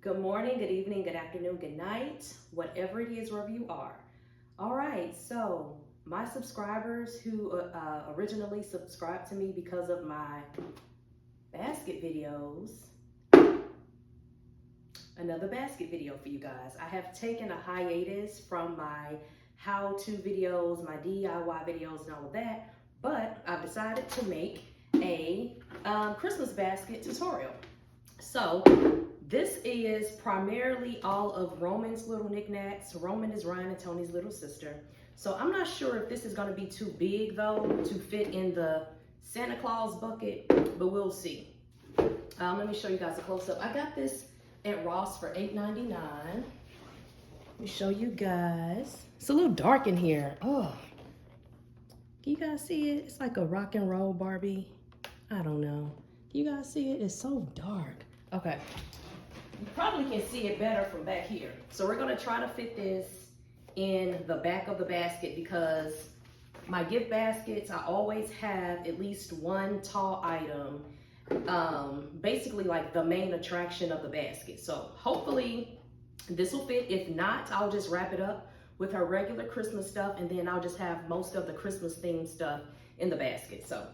Good morning, good evening, good afternoon, good night, whatever it is, wherever you are. All right, so my subscribers who originally subscribed to me because of my basket videos, another basket video for you guys. I have taken a hiatus from my how-to videos, my DIY videos and all of that, but I've decided to make a Christmas basket tutorial. So this is primarily all of Roman's little knickknacks. Roman is Ryan and Tony's little sister. So I'm not sure if this is gonna be too big though to fit in the Santa Claus bucket, but we'll see. Let me show you guys a close-up. I got this at Ross for $8.99. Let me show you guys. It's a little dark in here. Oh, can you guys see it? It's like a rock and roll Barbie. I don't know. Can you guys see it? It's so dark. Okay. You probably can see it better from back here. So we're gonna try to fit this in the back of the basket because my gift baskets, I always have at least one tall item, basically like the main attraction of the basket. So hopefully this will fit. If not, I'll just wrap it up with her regular Christmas stuff and then I'll just have most of the Christmas themed stuff in the basket. So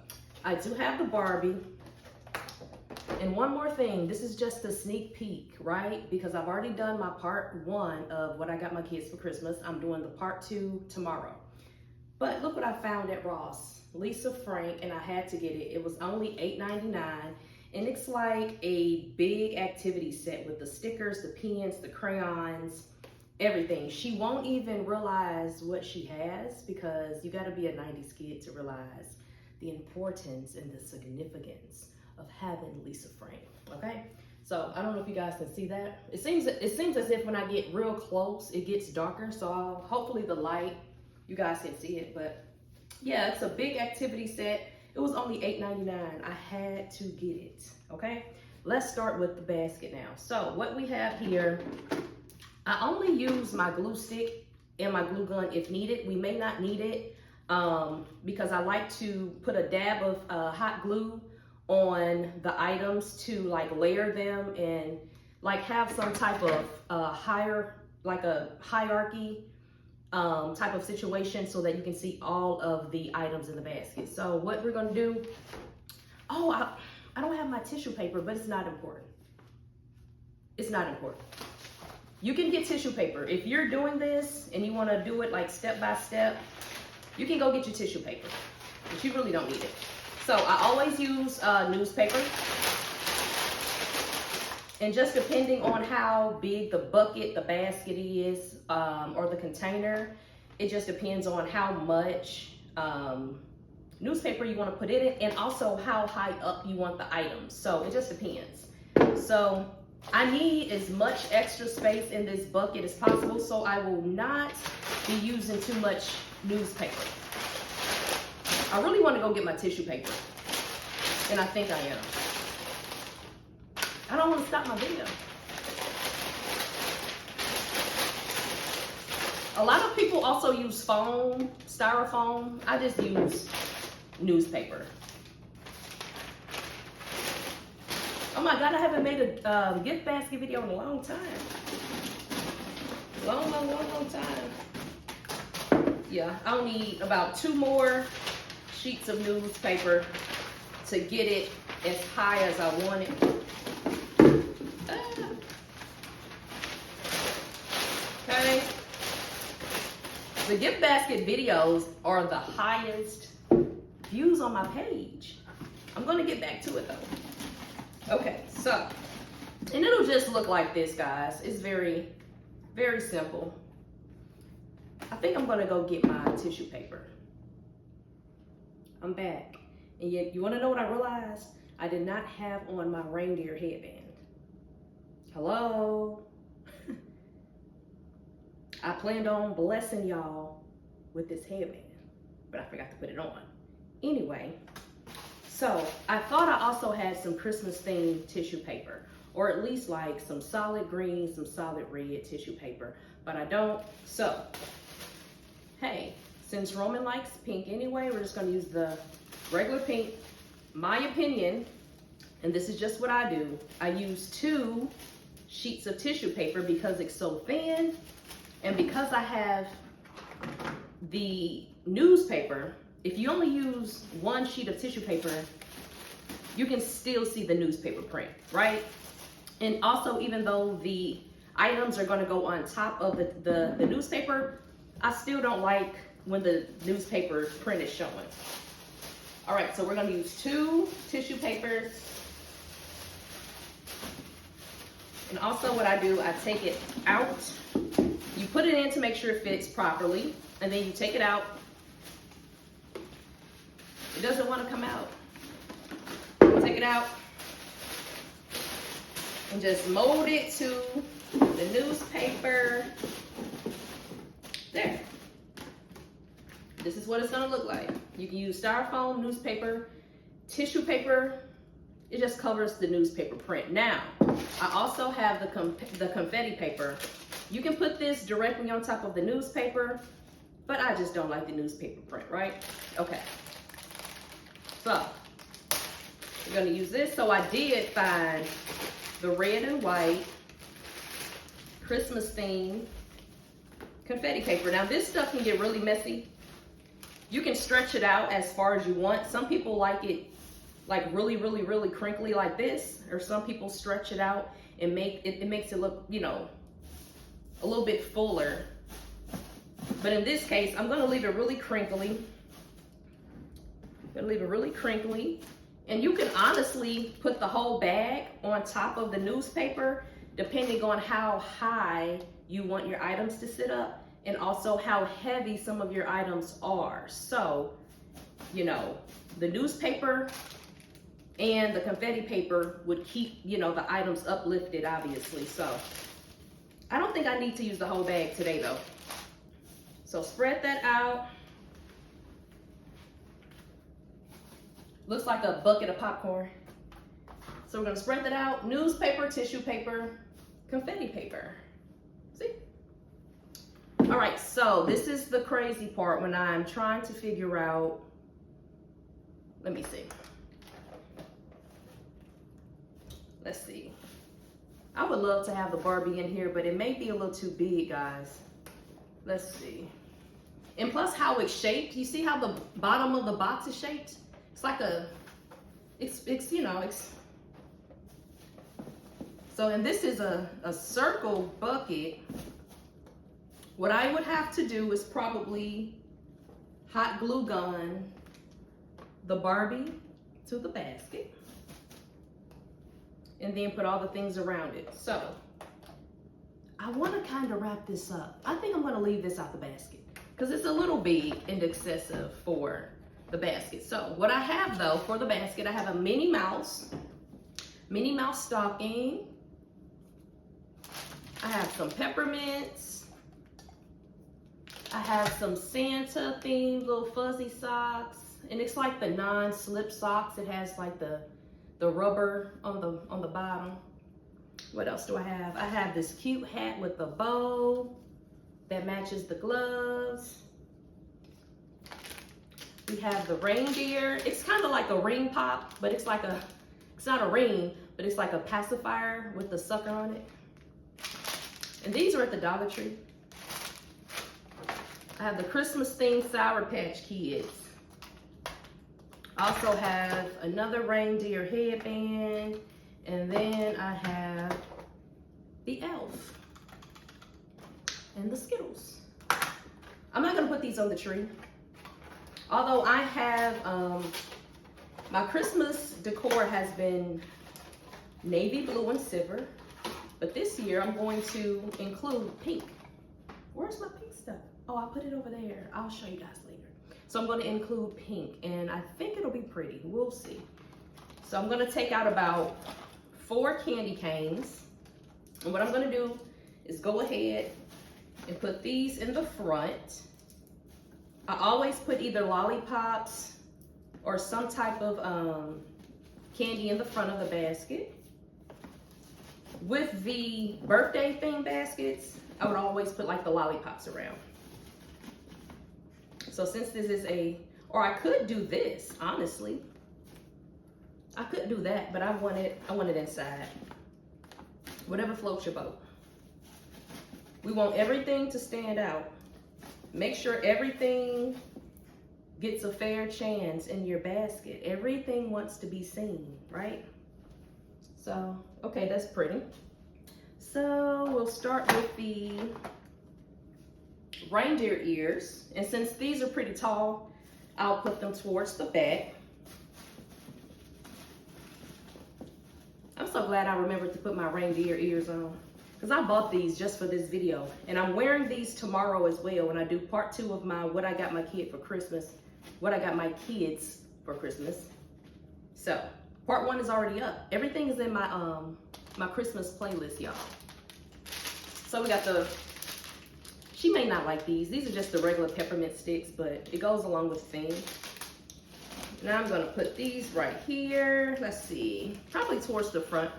I do have the Barbie. And one more thing, this is just a sneak peek, right? Because I've already done my part 1 of what I got my kids for Christmas. I'm doing the part 2 tomorrow. But look what I found at Ross. Lisa Frank, and I had to get it. It was only $8.99, and it's like a big activity set with the stickers, the pens, the crayons, everything. She won't even realize what she has because you gotta be a 90s kid to realize the importance and the significance of having Lisa Frank, okay? So I don't know if you guys can see that. It seems as if when I get real close, it gets darker. So hopefully the light, you guys can see it. But yeah, it's a big activity set. It was only $8.99. I had to get it, okay? Let's start with the basket now. So what we have here, I only use my glue stick and my glue gun if needed. We may not need it because I like to put a dab of hot glue on the items to like layer them and like have some type of hierarchy type of situation so that you can see all of the items in the basket. So what we're gonna do, oh, I don't have my tissue paper, but it's not important. It's not important. You can get tissue paper. If you're doing this and you wanna do it like step by step, you can go get your tissue paper, but you really don't need it. So I always use newspaper, and just depending on how big the bucket, the basket is, or the container, it just depends on how much newspaper you want to put in it and also how high up you want the items. So it just depends. So I need as much extra space in this bucket as possible, so I will not be using too much newspaper. I really want to go get my tissue paper, and I think I am. I don't want to stop my video. A lot of people also use foam, styrofoam. I just use newspaper. Oh my God, I haven't made a gift basket video in a long time. Long time. Yeah, I'll need about 2 more sheets of newspaper to get it as high as I want it. Okay. The gift basket videos are the highest views on my page. I'm gonna get back to it though. Okay, so, and it'll just look like this, guys. It's very, very simple. I think I'm gonna go get my tissue paper. I'm back. And yet, you wanna know what I realized? I did not have on my reindeer headband. Hello? I planned on blessing y'all with this headband, but I forgot to put it on. Anyway, so I thought I also had some Christmas themed tissue paper, or at least like some solid green, some solid red tissue paper, but I don't. So, hey, since Roman likes pink anyway, we're just gonna use the regular pink. My opinion, and this is just what I do, I use 2 sheets of tissue paper because it's so thin, and because I have the newspaper. If you only use one sheet of tissue paper, you can still see the newspaper print, right? And also, even though the items are gonna go on top of the newspaper, I still don't like when the newspaper print is showing. All right, so we're gonna use 2 tissue papers. And also what I do, I take it out. You put it in to make sure it fits properly, and then you take it out. It doesn't want to come out. Take it out and just mold it to the newspaper. There. This is what it's gonna look like. You can use styrofoam, newspaper, tissue paper. It just covers the newspaper print. Now, I also have the confetti paper. You can put this directly on top of the newspaper, but I just don't like the newspaper print, right? Okay. So, we're gonna use this. So I did find the red and white Christmas theme confetti paper. Now this stuff can get really messy. You can stretch it out as far as you want. Some people like it like really, really, really crinkly like this, or some people stretch it out and it makes it look, you know, a little bit fuller. But in this case, I'm gonna leave it really crinkly. And you can honestly put the whole bag on top of the newspaper, depending on how high you want your items to sit up, and also how heavy some of your items are. So, you know, the newspaper and the confetti paper would keep, you know, the items uplifted, obviously. So, I don't think I need to use the whole bag today, though. So, spread that out. Looks like a bucket of popcorn. So we're gonna spread that out. Newspaper, tissue paper, confetti paper. See? All right, so this is the crazy part when I'm trying to figure out, let me see. Let's see. I would love to have the Barbie in here, but it may be a little too big, guys. Let's see. And plus how it's shaped. You see how the bottom of the box is shaped? It's like it's you know, so, and this is a circle bucket. What I would have to do is probably hot glue gun the Barbie to the basket and then put all the things around it. So, I want to kind of wrap this up. I think I'm going to leave this out the basket because it's a little big and excessive for the basket. So what I have though for the basket, I have a Minnie Mouse stocking. I have some peppermints. I have some Santa themed little fuzzy socks, and it's like the non-slip socks. It has like the rubber on the bottom. What else do I have? I have this cute hat with a bow that matches the gloves. We have the reindeer. It's kind of like a ring pop, but it's not a ring, but it's like a pacifier with the sucker on it. And these are at the Dollar Tree. I have the Christmas themed Sour Patch Kids. I also have another reindeer headband, and then I have the elf and the Skittles. I'm not gonna put these on the tree. Although I have, my Christmas decor has been navy blue and silver, but this year I'm going to include pink. Where's my pink stuff? Oh, I put it over there. I'll show you guys later. So I'm going to include pink, and I think it'll be pretty. We'll see. So I'm going to take out about 4 candy canes, and what I'm going to do is go ahead and put these in the front. I always put either lollipops or some type of candy in the front of the basket. With the birthday theme baskets, I would always put like the lollipops around. So since this is or I could do this, honestly. I could do that, but I want it inside. Whatever floats your boat. We want everything to stand out. Make sure everything gets a fair chance in your basket. Everything wants to be seen, right? So, okay, that's pretty. So we'll start with the reindeer ears. And since these are pretty tall, I'll put them towards the back. I'm so glad I remembered to put my reindeer ears on, because I bought these just for this video. And I'm wearing these tomorrow as well when I do part 2 of my what I got my kid for Christmas, what I got my kids for Christmas. So part 1 is already up. Everything is in my my Christmas playlist, y'all. So we got the, she may not like these. These are just the regular peppermint sticks, but it goes along with the theme. Now I'm gonna put these right here. Let's see, probably towards the front.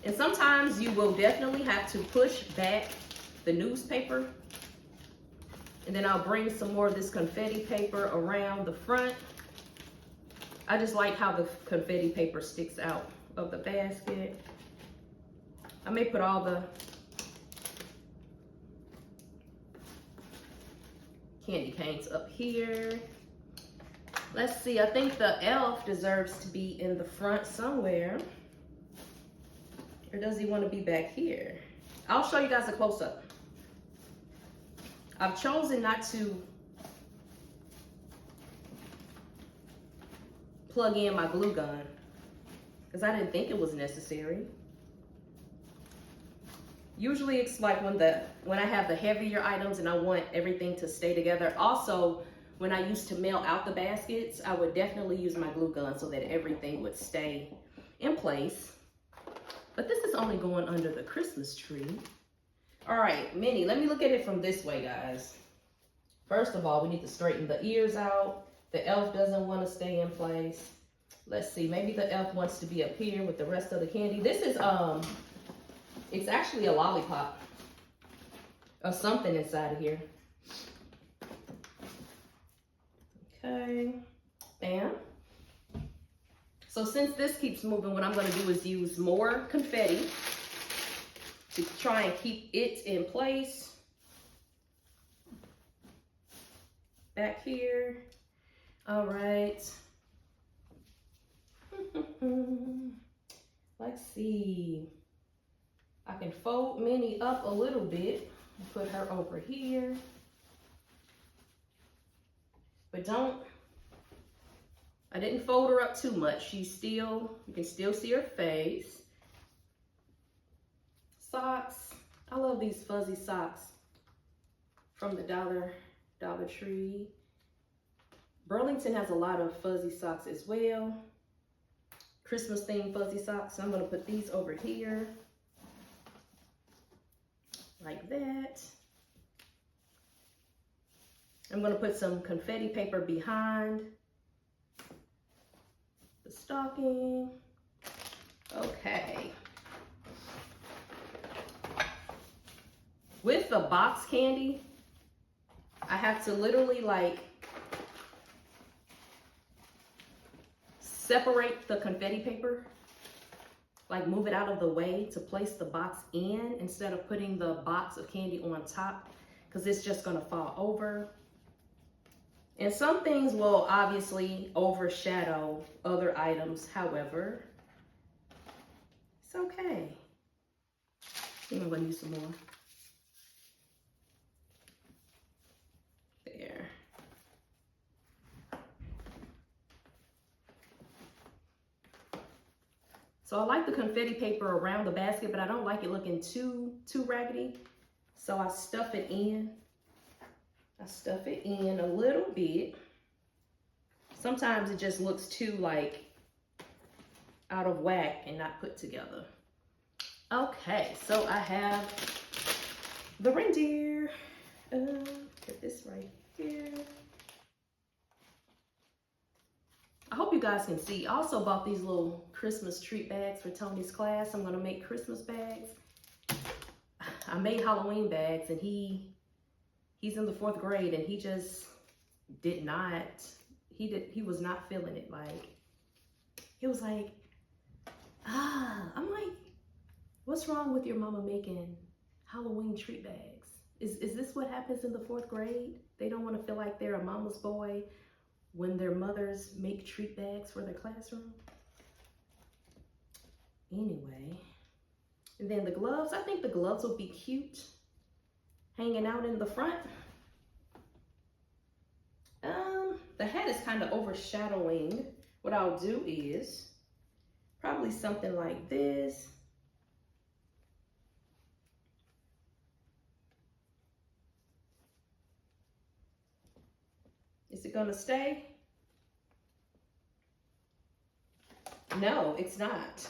And sometimes you will definitely have to push back the newspaper. And then I'll bring some more of this confetti paper around the front. I just like how the confetti paper sticks out of the basket. I may put all the candy canes up here. Let's see, I think the elf deserves to be in the front somewhere. Or does he want to be back here? I'll show you guys a close-up. I've chosen not to plug in my glue gun because I didn't think it was necessary. Usually it's like when I have the heavier items and I want everything to stay together. Also, when I used to mail out the baskets, I would definitely use my glue gun so that everything would stay in place. But this is only going under the Christmas tree. All right, Minnie, let me look at it from this way, guys. First of all, we need to straighten the ears out. The elf doesn't want to stay in place. Let's see, maybe the elf wants to be up here with the rest of the candy. This is, it's actually a lollipop or something inside of here. Okay, bam. So since this keeps moving, what I'm gonna do is use more confetti to try and keep it in place. Back here. All right. Let's see. I can fold Minnie up a little bit and put her over here. But I didn't fold her up too much. She's still, you can still see her face. Socks. I love these fuzzy socks from the Dollar Tree. Burlington has a lot of fuzzy socks as well. Christmas themed fuzzy socks. So I'm gonna put these over here. Like that. I'm gonna put some confetti paper behind the stocking. Okay. With the box candy, I have to literally like separate the confetti paper, like move it out of the way to place the box in instead of putting the box of candy on top, because it's just gonna fall over. And some things will obviously overshadow other items, however, it's okay. I think I'm gonna use some more. There. So I like the confetti paper around the basket, but I don't like it looking too raggedy. So I stuff it in. I stuff it in a little bit. Sometimes it just looks too like out of whack and not put together. Okay, so I have the reindeer. Put this right here. I hope you guys can see. I also bought these little Christmas treat bags for Tony's class. I'm gonna make Christmas bags. I made Halloween bags and he's in the 4th grade and he just did not, he was not feeling it. Like, he was like, I'm like, What's wrong with your mama making Halloween treat bags? Is this what happens in the 4th grade? They don't want to feel like they're a mama's boy when their mothers make treat bags for their classroom? Anyway, and then the gloves, I think the gloves will be cute hanging out in the front. The hat is kind of overshadowing. What I'll do is probably something like this. Is it gonna stay? No, it's not.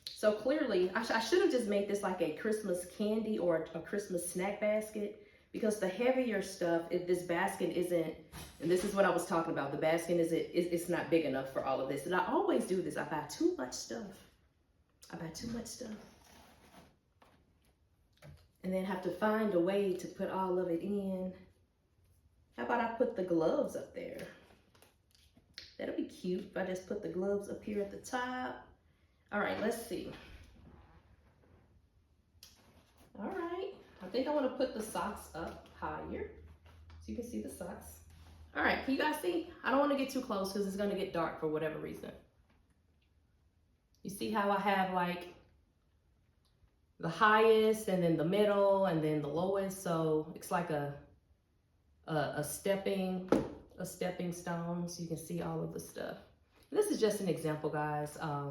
So clearly, I should have just made this like a Christmas candy or a Christmas snack basket, because the heavier stuff, if this basket isn't, and this is what I was talking about, the basket it's not big enough for all of this. And I always do this. I buy too much stuff. And then have to find a way to put all of it in. How about I put the gloves up there? That'll be cute if I just put the gloves up here at the top. All right, let's see. All right, I think I want to put the socks up higher so you can see the socks. All right, can you guys see? I don't want to get too close because it's going to get dark for whatever reason. You see how I have like the highest and then the middle and then the lowest, so it's like a stepping stone, so you can see all of the stuff. And this is just an example, guys. I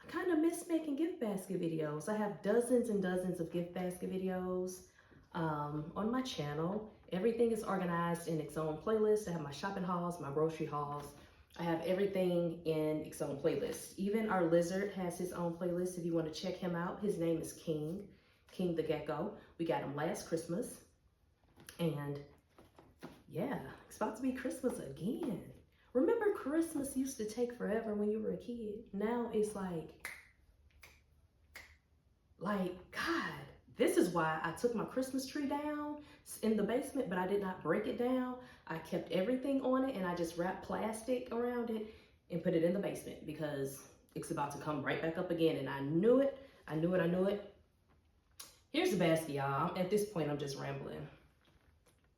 kind of miss making gift basket videos. I have dozens and dozens of gift basket videos on my channel. Everything is organized in its own playlist. I have my shopping hauls, my grocery hauls. I have everything in its own playlist. Even our lizard has his own playlist if you want to check him out. His name is King the Gecko. We got him last Christmas. And yeah, it's about to be Christmas again. Remember, Christmas used to take forever when you were a kid. Now it's like, God, this is why I took my Christmas tree down in the basement, but I did not break it down. I kept everything on it and I just wrapped plastic around it and put it in the basement because it's about to come right back up again. And I knew it. Here's the basket, y'all. At this point, I'm just rambling.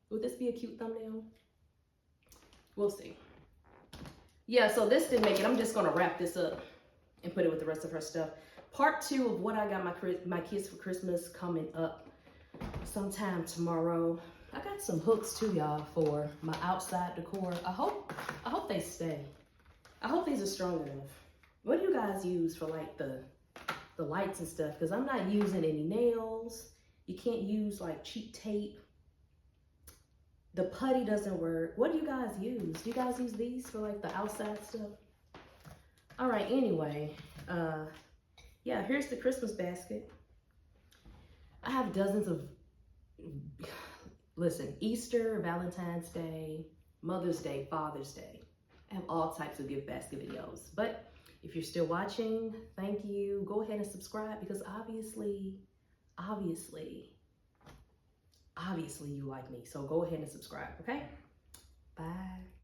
Would this be a cute thumbnail? We'll see. Yeah, so this didn't make it. I'm just gonna wrap this up and put it with the rest of her stuff. Part 2 of what I got my kids for Christmas coming up sometime tomorrow. I got some hooks too, y'all, for my outside decor. I hope they stay. I hope these are strong enough. What do you guys use for like the lights and stuff? Because I'm not using any nails. You can't use like cheap tape. The putty doesn't work. What do you guys use? Do you guys use these for like the outside stuff? All right, anyway, yeah, here's the Christmas basket. I have dozens of, listen, Easter, Valentine's Day, Mother's Day, Father's Day. I have all types of gift basket videos. But if you're still watching, thank you. Go ahead and subscribe because obviously you like me. So go ahead and subscribe, okay? Bye.